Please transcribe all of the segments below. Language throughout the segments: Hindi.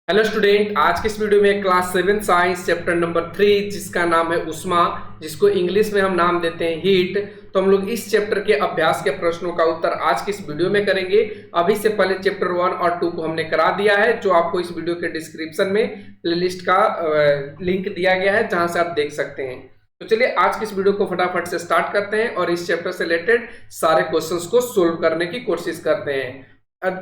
हेलो स्टूडेंट, आज के इस वीडियो में क्लास 7 साइंस चैप्टर नंबर 3 जिसका नाम है उष्मा, जिसको इंग्लिश में हम नाम देते हैं हीट। तो हम लोग इस चैप्टर के अभ्यास के प्रश्नों का उत्तर आज की इस वीडियो में करेंगे। अभी से पहले चैप्टर 1 और 2 को हमने करा दिया है, जो आपको इस वीडियो के डिस्क्रिप्शन में प्लेलिस्ट का लिंक दिया गया है, जहां से आप देख सकते हैं। तो चलिए आज की इस वीडियो को फटाफट से स्टार्ट करते हैं और इस चैप्टर से रिलेटेड सारे क्वेश्चंस को सोल्व करने की कोशिश करते हैं।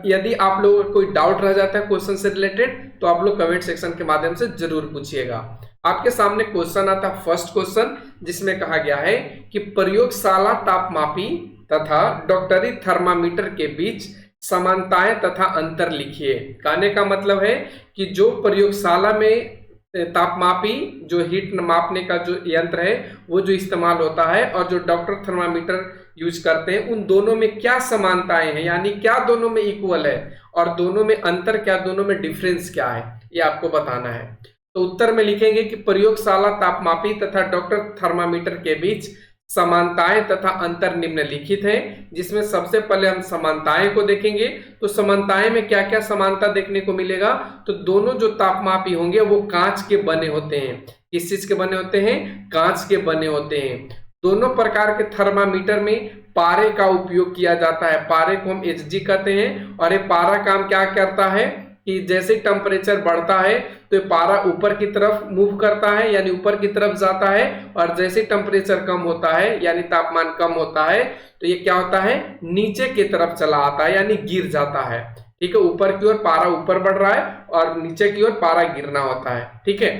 यदि आप लोगों को कोई डाउट रह जाता है क्वेश्चन से रिलेटेड, तो आप लोग कमेंट सेक्शन के माध्यम से जरूर पूछिएगा। आपके सामने क्वेश्चन आता है, फर्स्ट क्वेश्चन, जिसमें कहा गया है कि प्रयोगशाला तापमापी तथा डॉक्टरी थर्मामीटर के बीच समानताएं तथा अंतर लिखिए। कहने का मतलब है कि जो प्रयोगशाला में तापमापी जो हीट मापने का जो यंत्र है वो जो इस्तेमाल होता है और जो डॉक्टर थर्मामीटर यूज करते हैं, उन दोनों में क्या समानताएं हैं, यानी क्या दोनों में इक्वल है और दोनों में अंतर क्या, दोनों में डिफरेंस क्या है, ये आपको बताना है। तो उत्तर में लिखेंगे कि प्रयोगशाला तापमापी तथा डॉक्टर थर्मामीटर के बीच समानताएं तथा अंतर निम्नलिखित हैं। जिसमें सबसे पहले हम समानताएं को देखेंगे। तो समानताएं में क्या क्या समानता देखने को मिलेगा, तो दोनों जो तापमापी होंगे वो कांच के बने होते हैं। किस चीज के बने होते हैं? कांच के बने होते हैं। दोनों प्रकार के थर्मामीटर में पारे का उपयोग किया जाता है। पारे को हम एचजी कहते हैं और ये पारा काम क्या करता है कि जैसे टेम्परेचर बढ़ता है तो पारा ऊपर की तरफ मूव करता है, यानी ऊपर की तरफ जाता है, और जैसे टेम्परेचर कम होता है यानी तापमान कम होता है तो ये क्या होता है, नीचे की तरफ चला आता है, यानी गिर जाता है। ठीक है, ऊपर की ओर पारा ऊपर बढ़ रहा है और नीचे की ओर पारा गिरना होता है। ठीक है,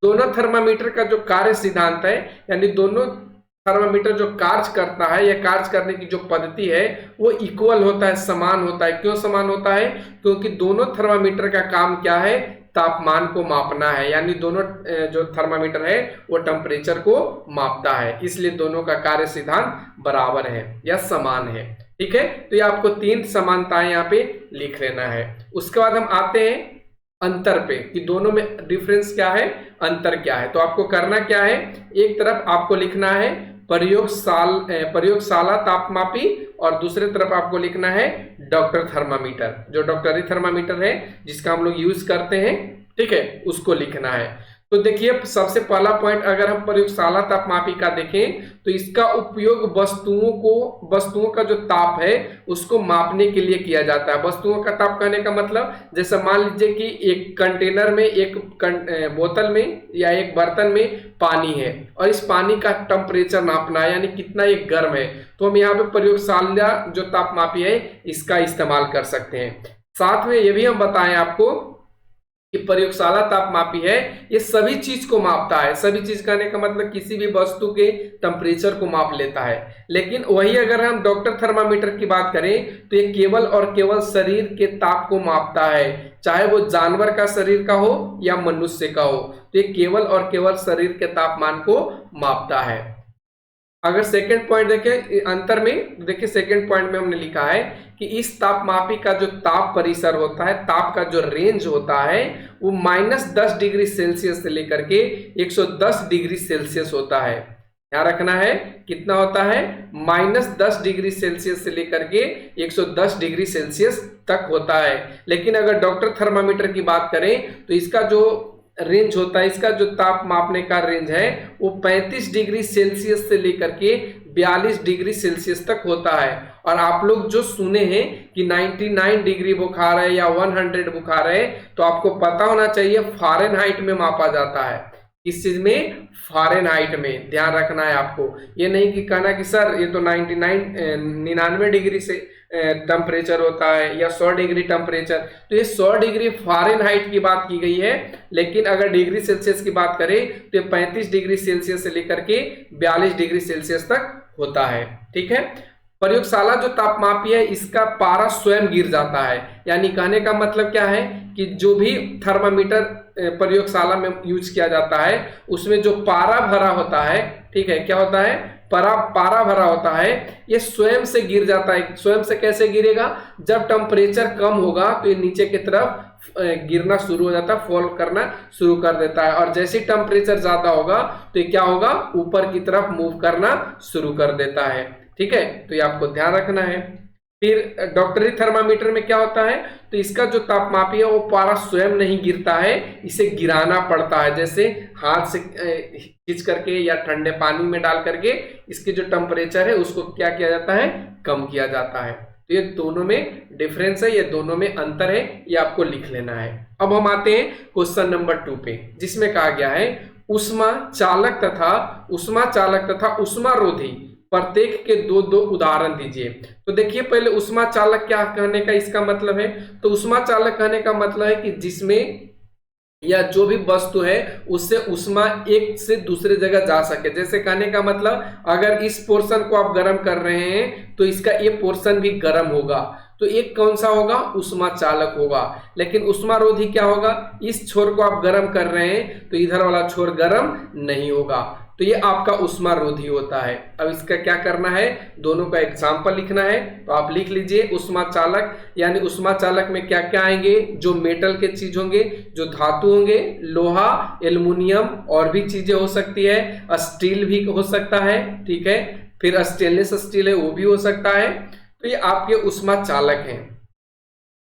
दोनों थर्मामीटर का जो कार्य सिद्धांत है, यानी दोनों थर्मामीटर जो कार्य करता है या कार्य करने की जो पद्धति है वो इक्वल होता है, समान होता है। क्यों समान होता है? क्योंकि दोनों थर्मामीटर का काम क्या है, तापमान को मापना है, यानी दोनों जो थर्मामीटर है वो टेम्परेचर को मापता है, इसलिए दोनों का कार्य सिद्धांत बराबर है या समान है। ठीक है, तो ये आपको 3 समानताएं यहाँ पे लिख लेना है। उसके बाद हम आते हैं अंतर पे कि दोनों में डिफरेंस क्या है, अंतर क्या है। तो आपको करना क्या है, एक तरफ आपको लिखना है प्रयोगशाला तापमापी और दूसरे तरफ आपको लिखना है डॉक्टर थर्मामीटर, जो डॉक्टरी थर्मामीटर है जिसका हम लोग यूज करते हैं। ठीक है, उसको लिखना है। तो देखिए, सबसे पहला पॉइंट अगर हम प्रयोगशाला तापमापी का देखें तो इसका उपयोग वस्तुओं का जो ताप है उसको मापने के लिए किया जाता है। वस्तुओं का ताप कहने का मतलब, जैसे मान लीजिए कि एक कंटेनर में, एक बोतल में या एक बर्तन में पानी है और इस पानी का टेम्परेचर नापना है, यानी कितना ये गर्म है, तो हम यहाँ पे प्रयोगशाला जो तापमापी है इसका इस्तेमाल कर सकते हैं। साथ में ये भी हम बताएं आपको कि प्रयोगशाला तापमापी है ये सभी चीज को मापता है। सभी चीज कहने का मतलब किसी भी वस्तु के टेम्परेचर को माप लेता है। लेकिन वही अगर हम डॉक्टर थर्मामीटर की बात करें तो ये केवल और केवल शरीर के ताप को मापता है, चाहे वो जानवर का शरीर का हो या मनुष्य का हो, तो ये केवल और केवल शरीर के तापमान को मापता है। अगर सेकेंड पॉइंट देखें अंतर में, देखिए सेकेंड पॉइंट में हमने लिखा है कि इस तापमापी का जो ताप परिसर होता है, ताप का जो रेंज होता है वो -10 डिग्री सेल्सियस से लेकर के 110 डिग्री सेल्सियस होता है। ध्यान रखना है, कितना होता है, -10 डिग्री सेल्सियस से लेकर के 110 डिग्री सेल्सियस तक होता है। लेकिन अगर डॉक्टर थर्मामीटर की बात करें तो इसका जो रेंज होता है, इसका जो ताप मापने का रेंज है वो 35 डिग्री सेल्सियस से लेकर के 42 डिग्री सेल्सियस तक होता है। और आप लोग जो सुने हैं कि 99 डिग्री बुखार है या 100 बुखार है, तो आपको पता होना चाहिए फ़ारेनहाइट में मापा जाता है। किस चीज में? फ़ारेनहाइट में। ध्यान रखना है आपको, ये नहीं कि कहना कि सर ये तो 99 डिग्री से टेम्परेचर होता है या 100 डिग्री टेम्परेचर, तो ये 100 डिग्री फ़ारेनहाइट की बात की गई है। लेकिन अगर डिग्री सेल्सियस की बात करें तो ये 35 डिग्री सेल्सियस से लेकर के 42 डिग्री सेल्सियस तक होता है। ठीक है, प्रयोगशाला जो तापमापी है इसका पारा स्वयं गिर जाता है, यानी कहने का मतलब क्या है कि जो भी थर्मामीटर प्रयोगशाला में यूज किया जाता है उसमें जो पारा भरा होता है, ठीक है, क्या होता है, पारा भरा होता है, ये स्वयं से गिर जाता है। स्वयं से कैसे गिरेगा? जब टेम्परेचर कम होगा तो ये नीचे की तरफ गिरना शुरू हो जाता है, फॉल करना शुरू कर देता है, और जैसे टेम्परेचर ज्यादा होगा तो ये क्या होगा, ऊपर की तरफ मूव करना शुरू कर देता है। ठीक है, तो ये आपको ध्यान रखना है। फिर डॉक्टरी थर्मामीटर में क्या होता है, तो इसका जो तापमापी है वो पारा स्वयं नहीं गिरता है, इसे गिराना पड़ता है, जैसे हाथ से खींच करके या ठंडे पानी में डाल करके इसके जो टेम्परेचर है उसको क्या किया जाता है, कम किया जाता है। तो ये दोनों में डिफरेंस है, ये दोनों में अंतर है, ये आपको लिख लेना है। अब हम आते हैं क्वेश्चन नंबर 2 पे, जिसमें कहा गया है उष्मा चालक तथा उष्मारोधी प्रत्येक के दो दो उदाहरण दीजिए। तो देखिए पहले उष्मा चालक क्या कहने का इसका मतलब है, तो उष्मा चालक कहने का मतलब है कि जिसमें या जो भी वस्तु है उससे उष्मा एक से दूसरे जगह जा सके। जैसे कहने का मतलब अगर इस पोर्शन को आप गर्म कर रहे हैं तो इसका ये पोर्शन भी गर्म होगा, तो एक कौन सा होगा, उष्मा चालक होगा। लेकिन उष्मारोधी क्या होगा, इस छोर को आप गर्म कर रहे हैं तो इधर वाला छोर गर्म नहीं होगा, तो ये आपका उष्मारोधी होता है। अब इसका क्या करना है, दोनों का एग्जाम्पल लिखना है, तो आप लिख लीजिए उष्मा चालक, यानी उष्मा चालक में क्या क्या आएंगे, जो मेटल के चीज होंगे, जो धातु होंगे, लोहा, एल्युमिनियम और भी चीजें हो सकती है, स्टील भी हो सकता है, ठीक है, फिर स्टेनलेस स्टील है वो भी हो सकता है। तो ये आपके उष्मा चालक हैं।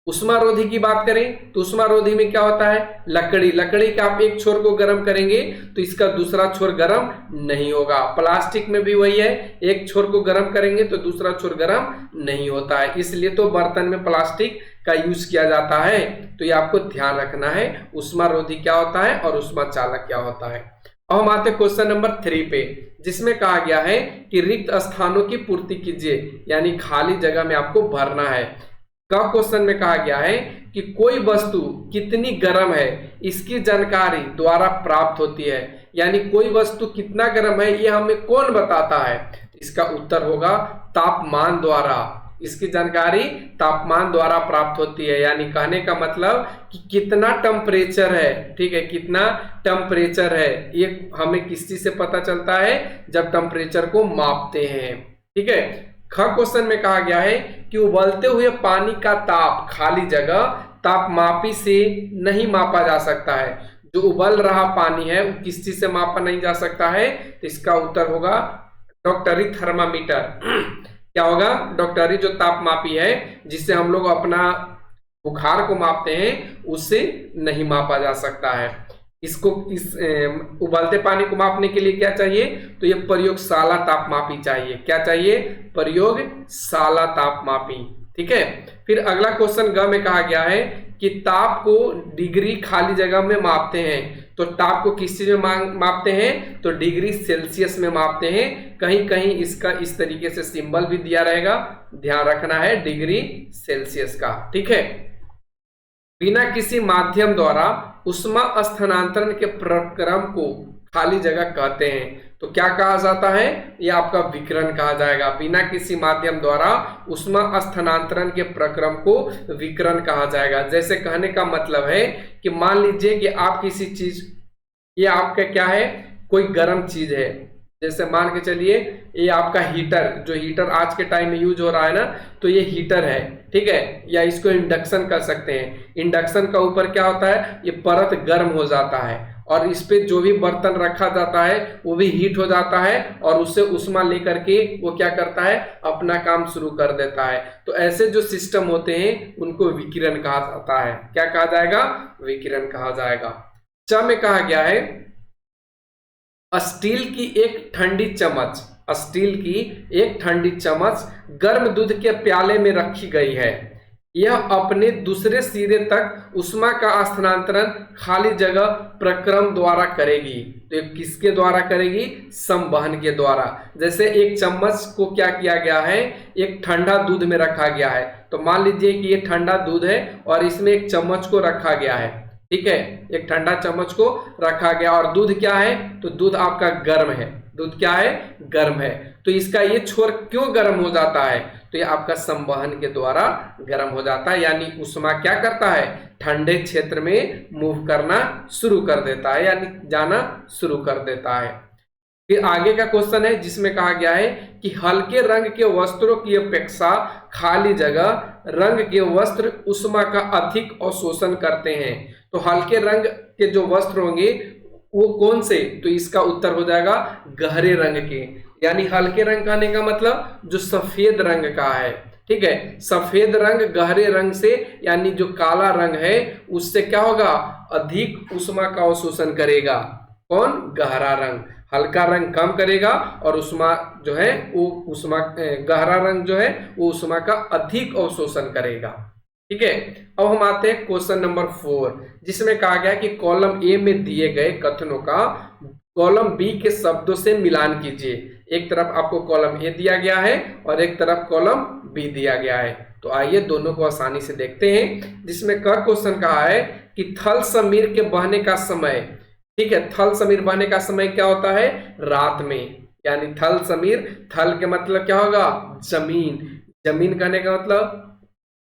उष्मारोधी की बात करें तो उष्मारोधी में क्या होता है, लकड़ी का आप एक छोर को गर्म करेंगे तो इसका दूसरा छोर गर्म नहीं होगा। प्लास्टिक में भी वही है, एक छोर को गर्म करेंगे तो दूसरा छोर गर्म नहीं होता है, इसलिए तो बर्तन में प्लास्टिक का यूज किया जाता है। तो ये आपको ध्यान रखना है उष्मारोधी क्या होता है और उष्मा चालक क्या होता है। अब हम आते हैं क्वेश्चन नंबर 3 पे, जिसमें कहा गया है कि रिक्त स्थानों की पूर्ति कीजिए, यानी खाली जगह में आपको भरना है। का क्वेश्चन में कहा गया है कि कोई वस्तु कितनी गर्म है इसकी जानकारी द्वारा प्राप्त होती है, यानी कोई वस्तु कितना गर्म है ये हमें कौन बताता है, इसका उत्तर होगा तापमान द्वारा। इसकी जानकारी तापमान द्वारा प्राप्त होती है, यानी कहने का मतलब कि कितना टेम्परेचर है, ठीक है, कितना टेम्परेचर है ये हमें किस चीज से पता चलता है, जब टेम्परेचर को मापते हैं, ठीक है। ख क्वेश्चन में कहा गया है कि उबलते हुए पानी का ताप खाली जगह तापमापी से नहीं मापा जा सकता है। जो उबल रहा पानी है वो किस चीज से मापा नहीं जा सकता है, तो इसका उत्तर होगा डॉक्टरी थर्मामीटर। क्या होगा, डॉक्टरी जो तापमापी है जिससे हम लोग अपना बुखार को मापते हैं उससे नहीं मापा जा सकता है। इसको इस उबलते पानी को मापने के लिए क्या चाहिए, तो ये प्रयोगशाला तापमापी चाहिए। क्या चाहिए, प्रयोगशाला तापमापी, ठीक है। फिर अगला क्वेश्चन ग में कहा गया है कि ताप को डिग्री खाली जगह में मापते हैं, तो ताप को किस चीज में मापते हैं, तो डिग्री सेल्सियस में मापते हैं। कहीं कहीं इसका इस तरीके से सिंबल भी दिया रहेगा, ध्यान रखना है, डिग्री सेल्सियस का, ठीक है। बिना किसी माध्यम द्वारा उष्मा स्थानांतरण के प्रक्रम को खाली जगह कहते हैं, तो क्या कहा जाता है, यह आपका विकिरण कहा जाएगा। बिना किसी माध्यम द्वारा उष्मा स्थानांतरण के प्रक्रम को विकिरण कहा जाएगा। जैसे कहने का मतलब है कि मान लीजिए कि आप किसी चीज, ये आपका क्या है, कोई गर्म चीज है, जैसे मान के चलिए ये आपका हीटर, जो हीटर आज के टाइम में यूज हो रहा है ना, तो ये हीटर है, ठीक है, या इसको इंडक्शन कर सकते हैं। इंडक्शन का ऊपर क्या होता है, ये परत गर्म हो जाता है और इस पे जो भी बर्तन रखा जाता है वो भी हीट हो जाता है और उससे उष्मा लेकर के वो क्या करता है, अपना काम शुरू कर देता है। तो ऐसे जो सिस्टम होते हैं उनको विकिरण कहा जाता है। क्या कहा जाएगा, विकिरण कहा जाएगा। च में कहा गया है स्टील की एक ठंडी चम्मच गर्म दूध के प्याले में रखी गई है। यह अपने दूसरे सिरे तक उष्मा का स्थानांतरण खाली जगह प्रक्रम द्वारा करेगी। तो ये किसके द्वारा करेगी, संवहन के द्वारा। जैसे एक चम्मच को क्या किया गया है, एक ठंडा दूध में रखा गया है, तो मान लीजिए कि ये ठंडा दूध है और इसमें एक चम्मच को रखा गया है, ठीक है, एक ठंडा चम्मच को रखा गया और दूध क्या है, तो दूध आपका गर्म है, दूध क्या है, गर्म है। तो इसका ये छोर क्यों गर्म हो जाता है, तो ये आपका संवहन के द्वारा गर्म हो जाता है, यानी उष्मा क्या करता है, ठंडे क्षेत्र में मूव करना शुरू कर देता है, यानी जाना शुरू कर देता है। फिर आगे का क्वेश्चन है जिसमें कहा गया है कि हल्के रंग के वस्त्रों की अपेक्षा खाली जगह रंग के वस्त्र उष्मा का अधिक अवशोषण करते हैं। तो हल्के रंग के जो वस्त्र होंगे वो कौन से, तो इसका उत्तर हो जाएगा गहरे रंग के। यानी हल्के रंग कहने का मतलब जो सफेद रंग का है, ठीक है। सफेद रंग गहरे रंग से यानी जो काला रंग है उससे क्या होगा, अधिक ऊष्मा का अवशोषण करेगा। कौन, गहरा रंग। हल्का रंग कम करेगा और ऊष्मा जो है वो ऊष्मा, गहरा रंग जो है वो ऊष्मा का अधिक अवशोषण करेगा, ठीक है। अब हम आते हैं क्वेश्चन नंबर 4, जिसमें कहा गया कि कॉलम ए में दिए गए कथनों का कॉलम बी के शब्दों से मिलान कीजिए। एक तरफ आपको कॉलम ए दिया गया है और एक तरफ कॉलम बी दिया गया है। तो आइए दोनों को आसानी से देखते हैं। जिसमें का क्वेश्चन कहा है कि थल समीर के बहने का समय, ठीक है। थल समीर बहने का समय क्या होता है, रात में। यानी थल समीर, थल के मतलब क्या होगा, जमीन। जमीन कहने का मतलब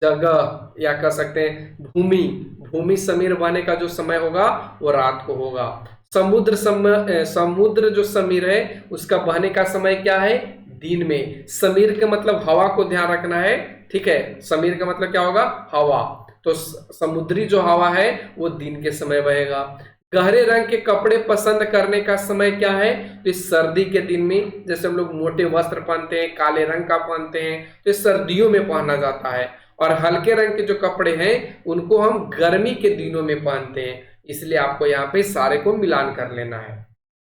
जगह, या कह सकते हैं भूमि। भूमि समीर बहने का जो समय होगा वो रात को होगा। समुद्र जो समीर है उसका बहने का समय क्या है, दिन में। समीर के मतलब हवा को ध्यान रखना है, ठीक है। समीर का मतलब क्या होगा, हवा। तो समुद्री जो हवा है वो दिन के समय बहेगा। गहरे रंग के कपड़े पसंद करने का समय क्या है, तो इस सर्दी के दिन में, जैसे हम लोग मोटे वस्त्र पहनते हैं, काले रंग का पहनते हैं, तो सर्दियों में पहना जाता है। और हल्के रंग के जो कपड़े हैं उनको हम गर्मी के दिनों में पहनते हैं। इसलिए आपको यहाँ पे सारे को मिलान कर लेना है।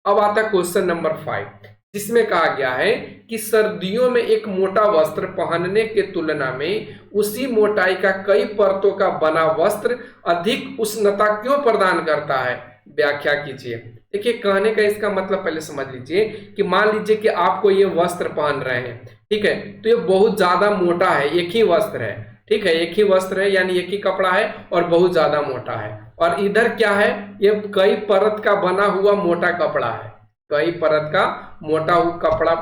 अब आता है क्वेश्चन नंबर 5, जिसमें कहा गया है कि सर्दियों में एक मोटा वस्त्र पहनने के तुलना में उसी मोटाई का कई परतों का बना वस्त्र अधिक उष्णता क्यों प्रदान करता है, व्याख्या कीजिए। देखिए कहने का इसका मतलब पहले समझ लीजिए कि मान लीजिए कि आपको ये वस्त्र पहन रहे हैं, ठीक है। तो ये बहुत ज्यादा मोटा है, एक ही वस्त्र है, ठीक है। एक ही वस्त्र है यानी एक ही कपड़ा है और बहुत ज्यादा मोटा है। और इधर क्या है, ये कई परत का बना हुआ मोटा कपड़ा है। कई परत का मोटा कपड़ा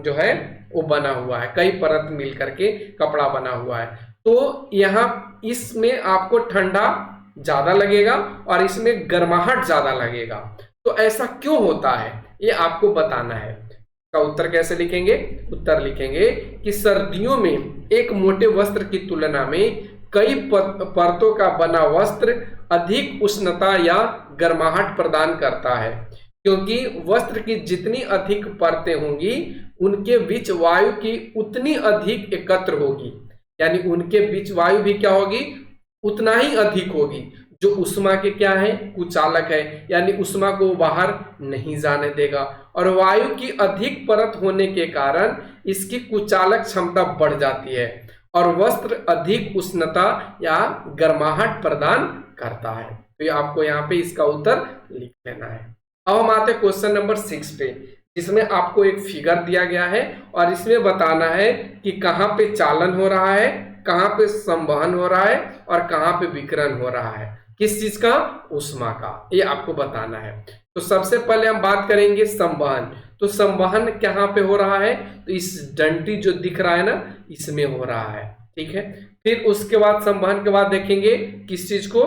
जो है वो बना हुआ है, कई परत मिल करके कपड़ा बना हुआ है। तो यहाँ इसमें आपको ठंडा ज्यादा लगेगा और इसमें गर्माहट ज्यादा लगेगा। तो ऐसा क्यों होता है ये आपको बताना है। का उत्तर कैसे लिखेंगे, उत्तर लिखेंगे कि सर्दियों में एक मोटे वस्त्र की तुलना में कई परतों का बना वस्त्र अधिक उष्णता या गर्माहट प्रदान करता है, क्योंकि वस्त्र की जितनी अधिक परतें होंगी उनके बीच वायु की उतनी अधिक एकत्र होगी। यानी उनके बीच वायु भी क्या होगी, उतना ही अधिक होगी, जो उष्मा के क्या है, कुचालक है। यानी उष्मा को बाहर नहीं जाने देगा। और वायु की अधिक परत होने के कारण इसकी कुचालक क्षमता बढ़ जाती है और वस्त्र अधिक उष्णता या गर्माहट प्रदान करता है। तो ये आपको यहाँ पे इसका उत्तर लिख लेना है। अब हम आते हैं क्वेश्चन नंबर 6 पे, जिसमें आपको एक फिगर दिया गया है और इसमें बताना है कि कहाँ पे चालन हो रहा है, कहाँ पे संवहन हो रहा है और कहाँ पे विकिरण हो रहा है। किस चीज का, उष्मा का, ये आपको बताना है। तो सबसे पहले हम बात करेंगे संवहन। तो संवहन कहाँ पे हो रहा है, तो इस डंटी जो दिख रहा है ना, इसमें हो रहा है, ठीक है। फिर उसके बाद संवहन के बाद देखेंगे किस चीज को,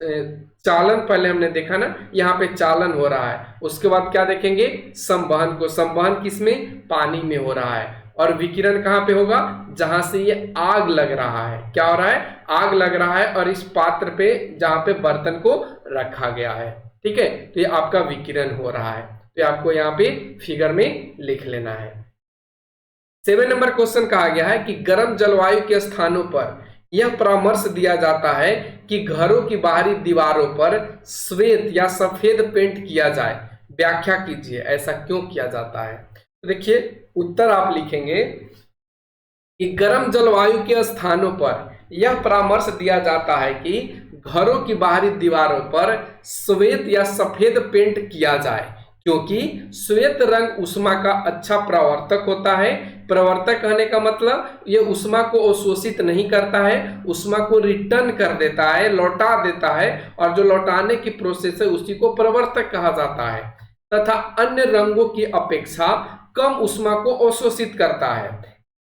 चालन पहले हमने देखा ना, यहाँ पे चालन हो रहा है। उसके बाद क्या देखेंगे, संवहन को। संवहन किसमें, पानी में हो रहा है। और विकिरण कहाँ पे होगा, जहां से ये आग लग रहा है। क्या हो रहा है, आग लग रहा है और इस पात्र पे जहां पे बर्तन को रखा गया है, ठीक है। तो ये आपका विकिरण हो रहा है। तो आपको यहाँ पे फिगर में लिख लेना है। 7 नंबर क्वेश्चन कहा गया है कि गर्म जलवायु के स्थानों पर यह परामर्श दिया जाता है कि घरों की बाहरी दीवारों पर श्वेत या सफेद पेंट किया जाए, व्याख्या कीजिए, ऐसा क्यों किया जाता है। तो देखिए उत्तर आप लिखेंगे कि गर्म जलवायु के स्थानों पर यह परामर्श दिया जाता है कि घरों की बाहरी दीवारों पर श्वेत या सफेद पेंट किया जाए, क्योंकि श्वेत रंग उष्मा का अच्छा प्रवर्तक होता है। प्रवर्तक कहने का मतलब ये उष्मा को अवशोषित नहीं करता है, उष्मा को रिटर्न कर देता है, लौटा देता है। और जो लौटाने की प्रोसेस है उसी को प्रवर्तक कहा जाता है। तथा अन्य रंगों की अपेक्षा कम उष्मा को अवशोषित करता है,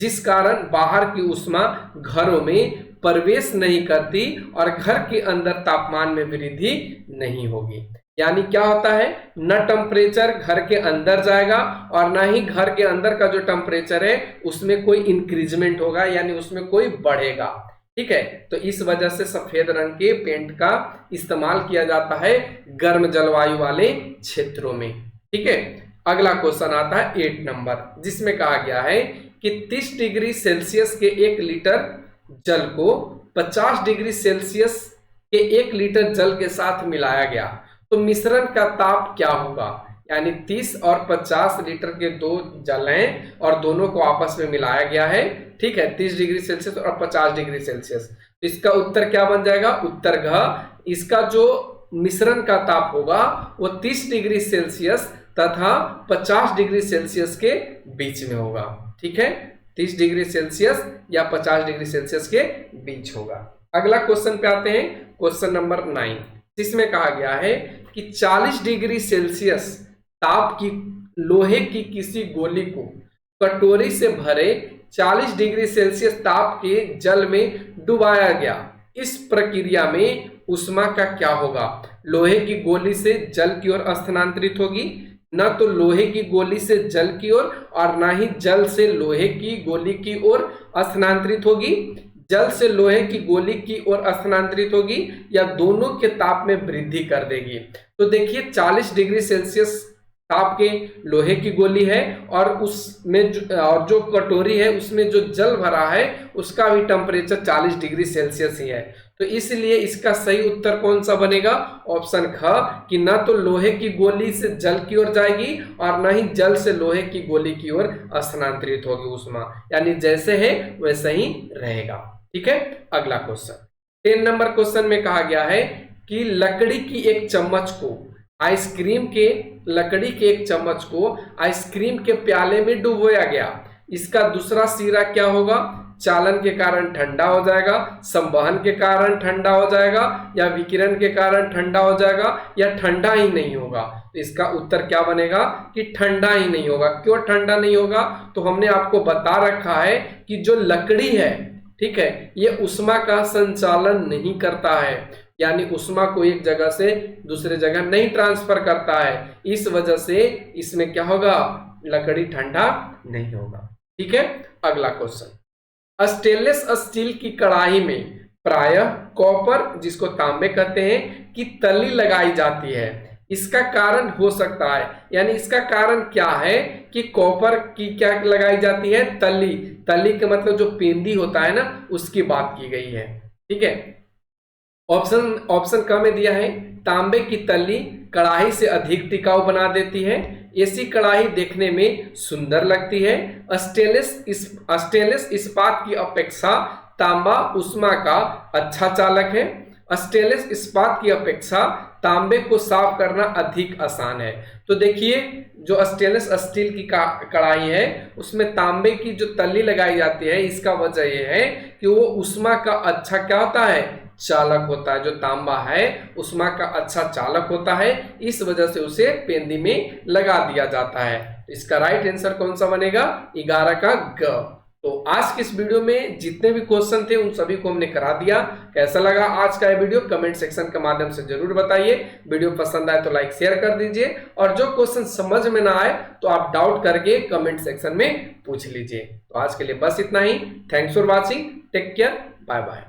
जिस कारण बाहर की उष्मा घरों में प्रवेश नहीं करती और घर के अंदर तापमान में वृद्धि नहीं होगी। यानी क्या होता है, न टेम्परेचर घर के अंदर जाएगा और ना ही घर के अंदर का जो टेम्परेचर है उसमें कोई इंक्रीजमेंट होगा, यानी उसमें कोई बढ़ेगा, ठीक है। तो इस वजह से सफेद रंग के पेंट का इस्तेमाल किया जाता है गर्म जलवायु वाले क्षेत्रों में, ठीक है। अगला क्वेश्चन आता है 8 नंबर, जिसमें कहा गया है कि 30 डिग्री सेल्सियस के 1 लीटर जल को 50 डिग्री सेल्सियस के 1 लीटर जल के साथ मिलाया गया तो मिश्रण का ताप क्या होगा। यानी 30 और 50 लीटर के 2 जल हैं और दोनों को आपस में मिलाया गया है, ठीक है, 30 डिग्री सेल्सियस और 50 डिग्री सेल्सियस। तो इसका उत्तर क्या बन जाएगा, उत्तर घ। इसका जो मिश्रण का ताप होगा वो 30 डिग्री सेल्सियस तथा 50 डिग्री सेल्सियस के बीच में होगा, ठीक है, 30 डिग्री सेल्सियस या 50 डिग्री सेल्सियस के बीच होगा। अगला क्वेश्चन पे आते हैं, क्वेश्चन नंबर 9, जिसमें कहा गया है कि 40 डिग्री सेल्सियस ताप की लोहे की किसी गोली को कटोरी से भरे 40 डिग्री सेल्सियस ताप के जल में डुबाया गया। इस प्रक्रिया में उष्मा का क्या होगा। लोहे की गोली से जल की ओर स्थानांतरित होगी, न तो लोहे की गोली से जल की ओर और ना ही जल से लोहे की गोली की ओर स्थानांतरित होगी। जल से लोहे की गोली की ओर स्थानांतरित होगी या दोनों के ताप में वृद्धि कर देगी। तो देखिए 40 डिग्री सेल्सियस ताप के लोहे की गोली है और उसमें और जो कटोरी है उसमें जो जल भरा है उसका भी टेम्परेचर 40 डिग्री सेल्सियस ही है। तो इसलिए इसका सही उत्तर कौन सा बनेगा, ऑप्शन ख, कि ना तो लोहे की गोली से जल की ओर जाएगी और ना ही जल से लोहे की गोली की ओर स्थानांतरित होगी उष्मा, यानी जैसे है वैसे ही रहेगा, ठीक है। अगला क्वेश्चन 10 नंबर क्वेश्चन में कहा गया है कि लकड़ी की एक चम्मच को आइसक्रीम के प्याले में डुबोया गया। इसका दूसरा सिरा क्या होगा, चालन के कारण ठंडा हो जाएगा, संवहन के कारण ठंडा हो जाएगा या विकिरण के कारण ठंडा हो जाएगा या ठंडा ही नहीं होगा। तो इसका उत्तर क्या बनेगा कि ठंडा ही नहीं होगा। क्यों ठंडा नहीं होगा, तो हमने आपको बता रखा है कि जो लकड़ी है, ठीक है, ये उष्मा का संचालन नहीं करता है, यानी उष्मा को एक जगह से दूसरे जगह नहीं ट्रांसफर करता है। इस वजह से इसमें क्या होगा, लकड़ी ठंडा नहीं होगा, ठीक है। अगला क्वेश्चन, स्टेनलेस स्टील की कढ़ाई में प्रायः कॉपर, जिसको तांबे कहते हैं, की तली लगाई जाती है। इसका कारण हो सकता है, यानी इसका कारण क्या है कि कॉपर की क्या लगाई जाती है, तली। तली का मतलब जो पेंदी होता है ना, उसकी बात की गई है, ठीक है। ऑप्शन क में दिया है, तांबे की तली कढ़ाई से अधिक टिकाऊ बना देती है। ऐसी कढ़ाई देखने में सुंदर लगती है। स्टेनलेस इस्पात की अपेक्षा तांबा उष्मा का अच्छा चालक है। स्टेनलेस इस्पात की अपेक्षा तांबे को साफ करना अधिक आसान है। तो देखिए जो स्टेनलेस स्टील की कढ़ाई है उसमें तांबे की जो तली लगाई जाती है, इसका वजह यह है कि वो उष्मा का अच्छा क्या होता है, चालक होता है। जो तांबा है उष्मा का अच्छा चालक होता है, इस वजह से उसे पेंदी में लगा दिया जाता है। इसका राइट आंसर कौन सा बनेगा, 11 का ग। तो आज के इस वीडियो में जितने भी क्वेश्चन थे उन सभी को हमने करा दिया। कैसा लगा आज का ये वीडियो, कमेंट सेक्शन के माध्यम से जरूर बताइए। वीडियो पसंद आए तो लाइक शेयर कर दीजिए और जो क्वेश्चन समझ में ना आए तो आप डाउट करके कमेंट सेक्शन में पूछ लीजिए। तो आज के लिए बस इतना ही। Thanks for watching, take care, bye bye.